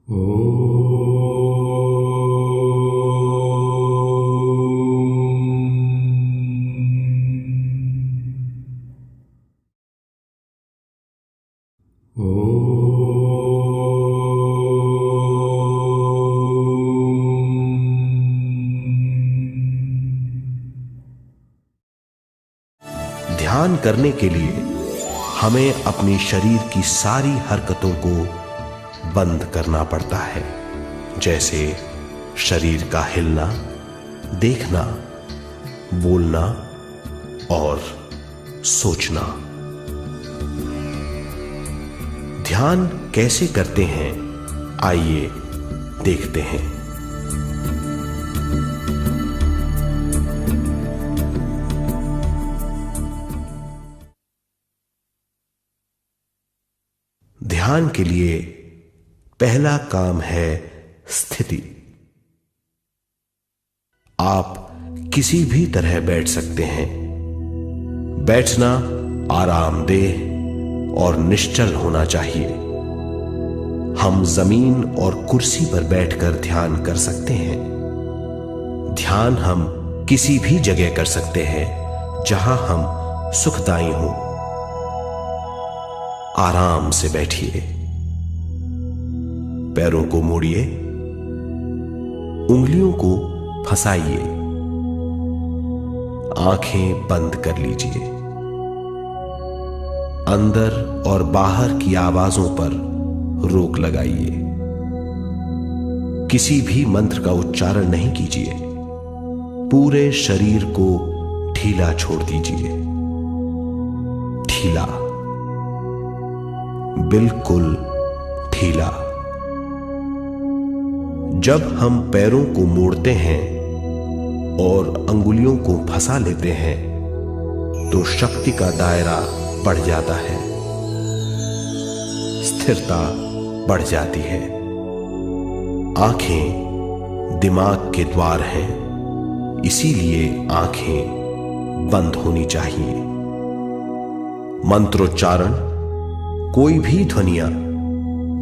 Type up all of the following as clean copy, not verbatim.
ध्यान करने के लिए हमें अपनी शरीर की सारी हरकतों को बंद करना पड़ता है, जैसे शरीर का हिलना, देखना, बोलना और सोचना। ध्यान कैसे करते हैं, आइए देखते हैं। ध्यान के लिए पहला काम है स्थिति। आप किसी भी तरह बैठ सकते हैं। बैठना आरामदेह और निश्चल होना चाहिए। हम जमीन और कुर्सी पर बैठकर ध्यान कर सकते हैं। ध्यान हम किसी भी जगह कर सकते हैं जहां हम सुखदायी हों। आराम से बैठिए, पैरों को मोड़िए, उंगलियों को फंसाइए, आंखें बंद कर लीजिए। अंदर और बाहर की आवाजों पर रोक लगाइए। किसी भी मंत्र का उच्चारण नहीं कीजिए। पूरे शरीर को ढीला छोड़ दीजिए। ढीला, बिल्कुल ढीला। जब हम पैरों को मोड़ते हैं और अंगुलियों को फंसा लेते हैं तो शक्ति का दायरा बढ़ जाता है, स्थिरता बढ़ जाती है। आंखें दिमाग के द्वार हैं, इसीलिए आंखें बंद होनी चाहिए। मंत्रोच्चारण, कोई भी ध्वनियां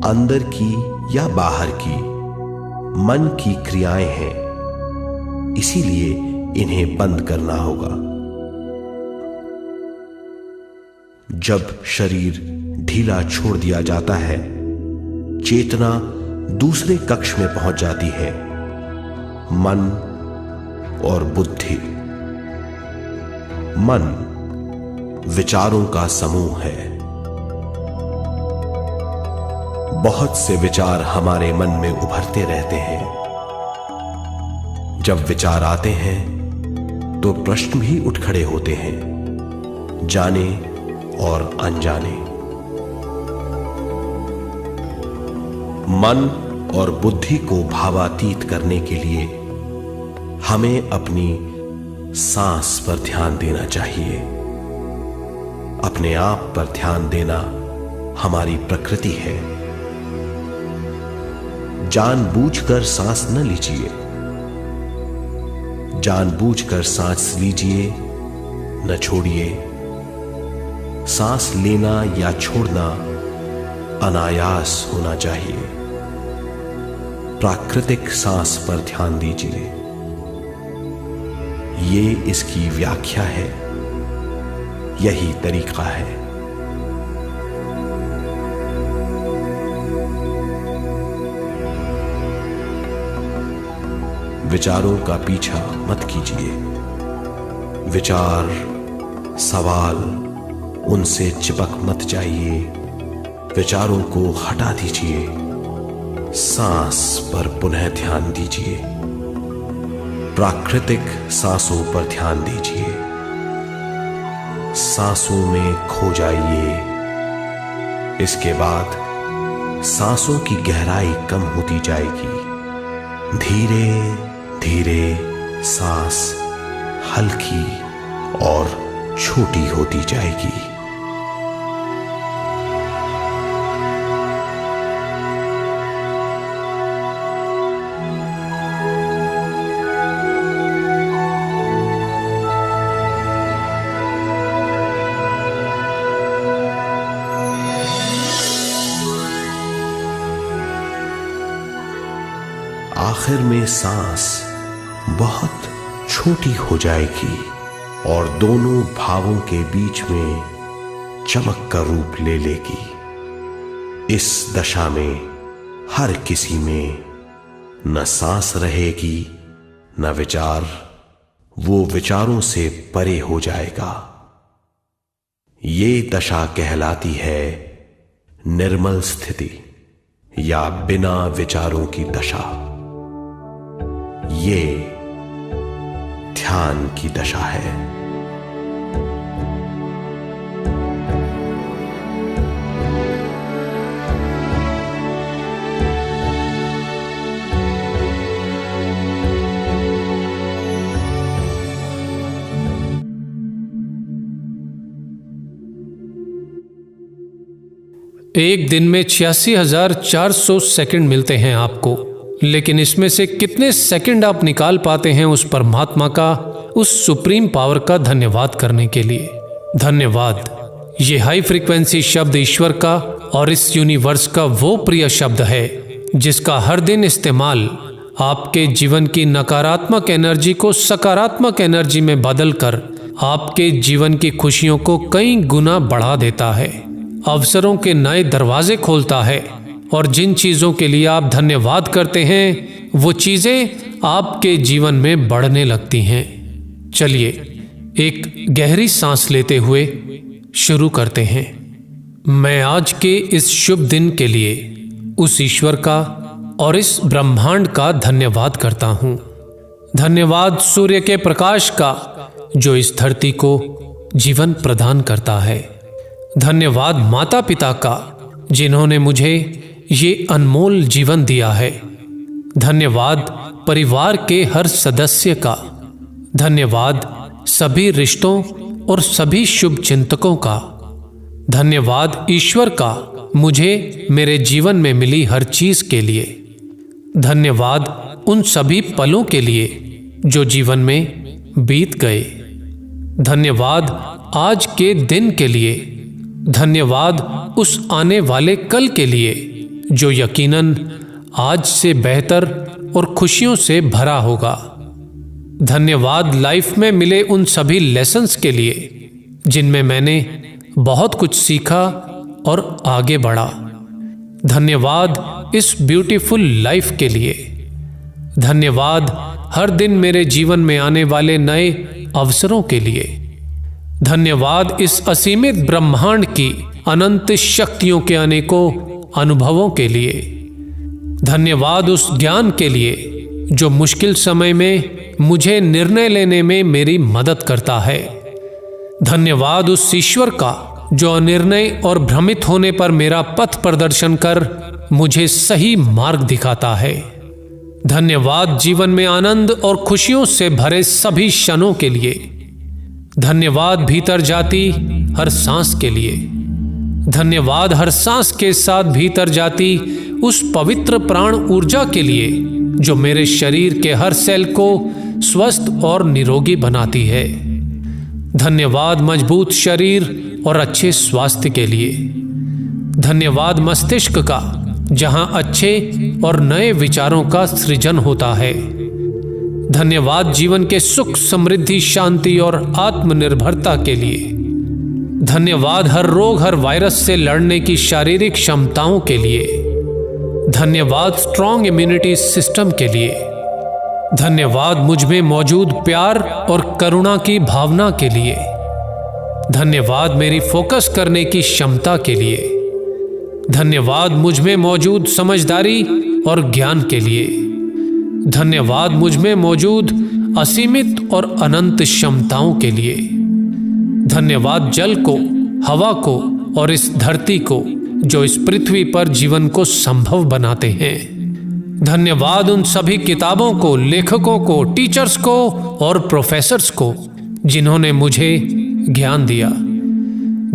अंदर की या बाहर की मन की क्रियाएं हैं, इसीलिए इन्हें बंद करना होगा। जब शरीर ढीला छोड़ दिया जाता है, चेतना दूसरे कक्ष में पहुंच जाती है, मन और बुद्धि। मन विचारों का समूह है। बहुत से विचार हमारे मन में उभरते रहते हैं। जब विचार आते हैं तो प्रश्न भी उठ खड़े होते हैं, जाने और अनजाने। मन और बुद्धि को भावातीत करने के लिए हमें अपनी सांस पर ध्यान देना चाहिए। अपने आप पर ध्यान देना हमारी प्रकृति है। जानबूझकर सांस न लीजिए। जानबूझकर सांस लीजिए, न छोड़िए। सांस लेना या छोड़ना अनायास होना चाहिए। प्राकृतिक सांस पर ध्यान दीजिए। ये इसकी व्याख्या है, यही तरीका है। विचारों का पीछा मत कीजिए। विचार, सवाल, उनसे चिपक मत जाइए। विचारों को हटा दीजिए। सांस पर पुनः ध्यान दीजिए। प्राकृतिक सांसों पर ध्यान दीजिए। सांसों में खो जाइए। इसके बाद सांसों की गहराई कम होती जाएगी। धीरे धीरे सांस हल्की और छोटी होती जाएगी। आखिर में सांस बहुत छोटी हो जाएगी और दोनों भावों के बीच में चमक का रूप ले लेगी। इस दशा में हर किसी में न सांस रहेगी न विचार, वो विचारों से परे हो जाएगा। ये दशा कहलाती है निर्मल स्थिति या बिना विचारों की दशा। ये ध्यान की दशा है। एक दिन में 86,400 सेकंड मिलते हैं आपको, लेकिन इसमें से कितने सेकंड आप निकाल पाते हैं उस परमात्मा का, उस सुप्रीम पावर का धन्यवाद करने के लिए। धन्यवाद। ये हाई फ्रीक्वेंसी शब्द ईश्वर का और इस यूनिवर्स का वो प्रिय शब्द है जिसका हर दिन इस्तेमाल आपके जीवन की नकारात्मक एनर्जी को सकारात्मक एनर्जी में बदलकर आपके जीवन की खुशियों को कई गुना बढ़ा देता है, अवसरों के नए दरवाजे खोलता है और जिन चीजों के लिए आप धन्यवाद करते हैं वो चीजें आपके जीवन में बढ़ने लगती हैं। चलिए एक गहरी सांस लेते हुए शुरू करते हैं। मैं आज के इस शुभ दिन के लिए उस ईश्वर का और इस ब्रह्मांड का धन्यवाद करता हूं। धन्यवाद सूर्य के प्रकाश का जो इस धरती को जीवन प्रदान करता है। धन्यवाद माता पिता का जिन्होंने मुझे ये अनमोल जीवन दिया है। धन्यवाद परिवार के हर सदस्य का। धन्यवाद सभी रिश्तों और सभी शुभ चिंतकों का। धन्यवाद ईश्वर का मुझे मेरे जीवन में मिली हर चीज के लिए। धन्यवाद उन सभी पलों के लिए जो जीवन में बीत गए। धन्यवाद आज के दिन के लिए। धन्यवाद उस आने वाले कल के लिए जो यकीनन आज से बेहतर और खुशियों से भरा होगा। धन्यवाद लाइफ में मिले उन सभी लेसन्स के लिए जिनमें मैंने बहुत कुछ सीखा और आगे बढ़ा। धन्यवाद इस ब्यूटीफुल लाइफ के लिए। धन्यवाद हर दिन मेरे जीवन में आने वाले नए अवसरों के लिए। धन्यवाद इस असीमित ब्रह्मांड की अनंत शक्तियों के अनेकों अनुभवों के लिए। धन्यवाद उस ज्ञान के लिए जो मुश्किल समय में मुझे निर्णय लेने में मेरी मदद करता है। धन्यवाद उस ईश्वर का जो अनिर्णय और भ्रमित होने पर मेरा पथ प्रदर्शन कर मुझे सही मार्ग दिखाता है। धन्यवाद जीवन में आनंद और खुशियों से भरे सभी क्षणों के लिए। धन्यवाद भीतर जाती हर सांस के लिए। धन्यवाद हर सांस के साथ भीतर जाती उस पवित्र प्राण ऊर्जा के लिए जो मेरे शरीर के हर सेल को स्वस्थ और निरोगी बनाती है। धन्यवाद मजबूत शरीर और अच्छे स्वास्थ्य के लिए। धन्यवाद मस्तिष्क का जहां अच्छे और नए विचारों का सृजन होता है। धन्यवाद जीवन के सुख समृद्धि शांति और आत्मनिर्भरता के लिए। धन्यवाद हर रोग हर वायरस से लड़ने की शारीरिक क्षमताओं के लिए। धन्यवाद स्ट्रॉन्ग इम्यूनिटी सिस्टम के लिए। धन्यवाद मुझ में मौजूद प्यार और करुणा की भावना के लिए। धन्यवाद मेरी फोकस करने की क्षमता के लिए। धन्यवाद मुझ में मौजूद समझदारी और ज्ञान के लिए। धन्यवाद मुझ में मौजूद असीमित और अनंत क्षमताओं के लिए। धन्यवाद जल को, हवा को और इस धरती को जो इस पृथ्वी पर जीवन को संभव बनाते हैं। धन्यवाद उन सभी किताबों को, लेखकों को, टीचर्स को और प्रोफेसर्स को जिन्होंने मुझे ज्ञान दिया।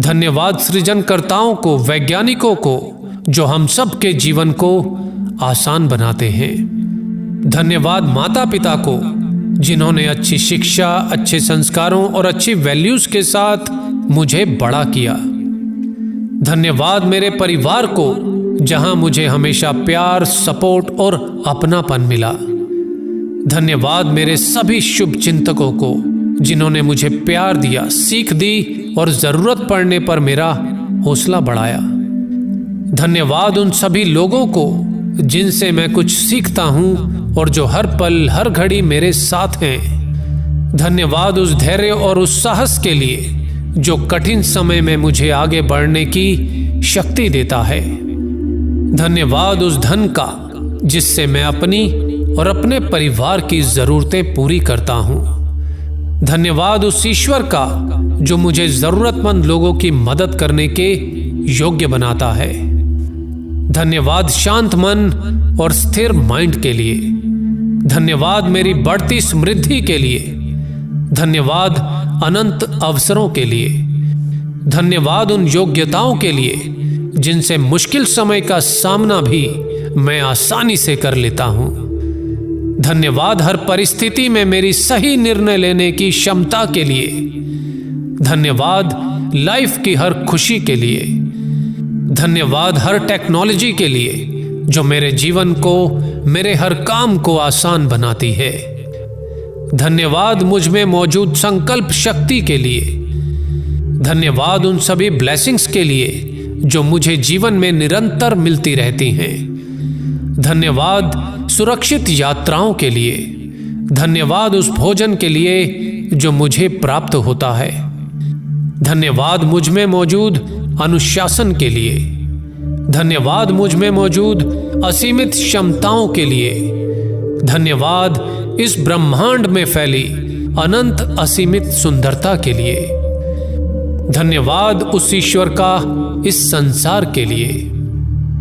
धन्यवाद सृजनकर्ताओं को, वैज्ञानिकों को जो हम सब के जीवन को आसान बनाते हैं। धन्यवाद माता पिता को जिन्होंने अच्छी शिक्षा, अच्छे संस्कारों और अच्छी वैल्यूज के साथ मुझे बड़ा किया। धन्यवाद मेरे परिवार को जहां मुझे हमेशा प्यार, सपोर्ट और अपनापन मिला। धन्यवाद मेरे सभी शुभ चिंतकों को जिन्होंने मुझे प्यार दिया, सीख दी और जरूरत पड़ने पर मेरा हौसला बढ़ाया। धन्यवाद उन सभी लोगों को जिनसे मैं कुछ सीखता हूं और जो हर पल हर घड़ी मेरे साथ हैं। धन्यवाद उस धैर्य और उस साहस के लिए जो कठिन समय में मुझे आगे बढ़ने की शक्ति देता है। धन्यवाद उस धन का जिससे मैं अपनी और अपने परिवार की जरूरतें पूरी करता हूं। धन्यवाद उस ईश्वर का जो मुझे जरूरतमंद लोगों की मदद करने के योग्य बनाता है। धन्यवाद शांत मन और स्थिर माइंड के लिए। धन्यवाद मेरी बढ़ती समृद्धि के लिए। धन्यवाद अनंत अवसरों के लिए। धन्यवाद उन योग्यताओं के लिए जिनसे मुश्किल समय का सामना भी मैं आसानी से कर लेता हूं। धन्यवाद हर परिस्थिति में मेरी सही निर्णय लेने की क्षमता के लिए। धन्यवाद लाइफ की हर खुशी के लिए। धन्यवाद हर टेक्नोलॉजी के लिए जो मेरे जीवन को, मेरे हर काम को आसान बनाती है। धन्यवाद मुझ में मौजूद संकल्प शक्ति के लिए। धन्यवाद उन सभी ब्लेसिंग्स के लिए जो मुझे जीवन में निरंतर मिलती रहती हैं। धन्यवाद सुरक्षित यात्राओं के लिए। धन्यवाद उस भोजन के लिए जो मुझे प्राप्त होता है। धन्यवाद मुझ में मौजूद अनुशासन के लिए। धन्यवाद मुझ में मौजूद असीमित क्षमताओं के लिए। धन्यवाद इस ब्रह्मांड में फैली अनंत असीमित सुंदरता के लिए। धन्यवाद उस ईश्वर का इस संसार के लिए।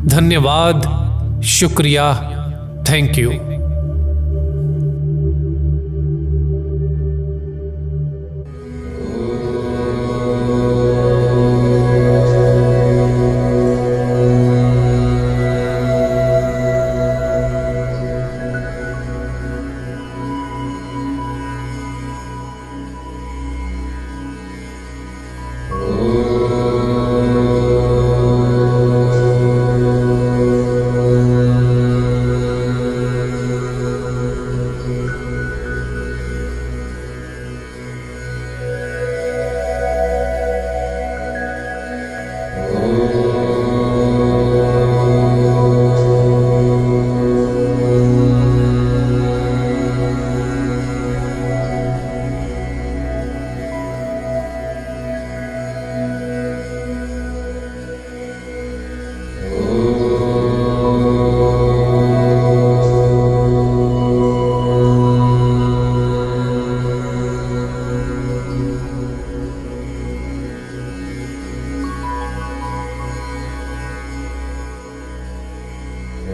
धन्यवाद, शुक्रिया, थैंक यू।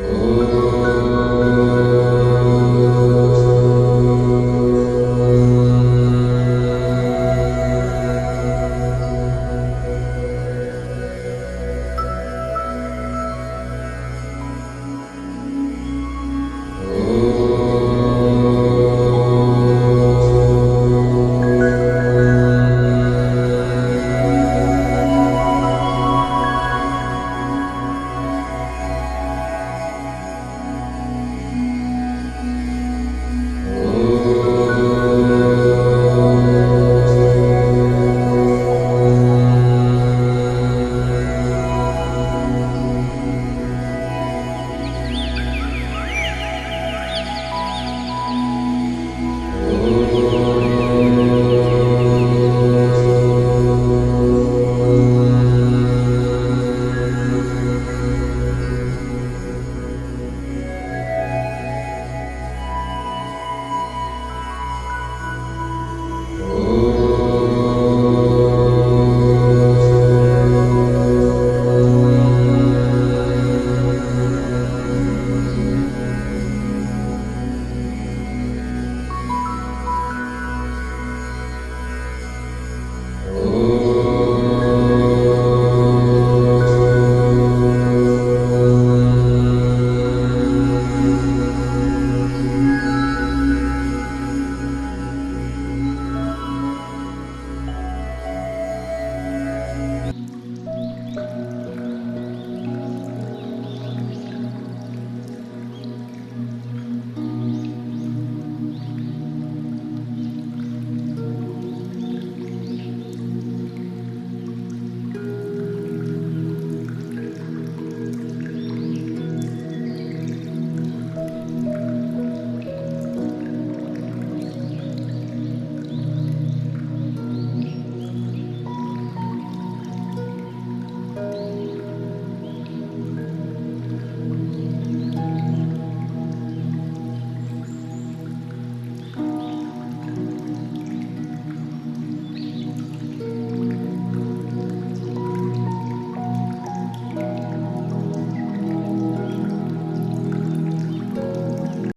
Oh.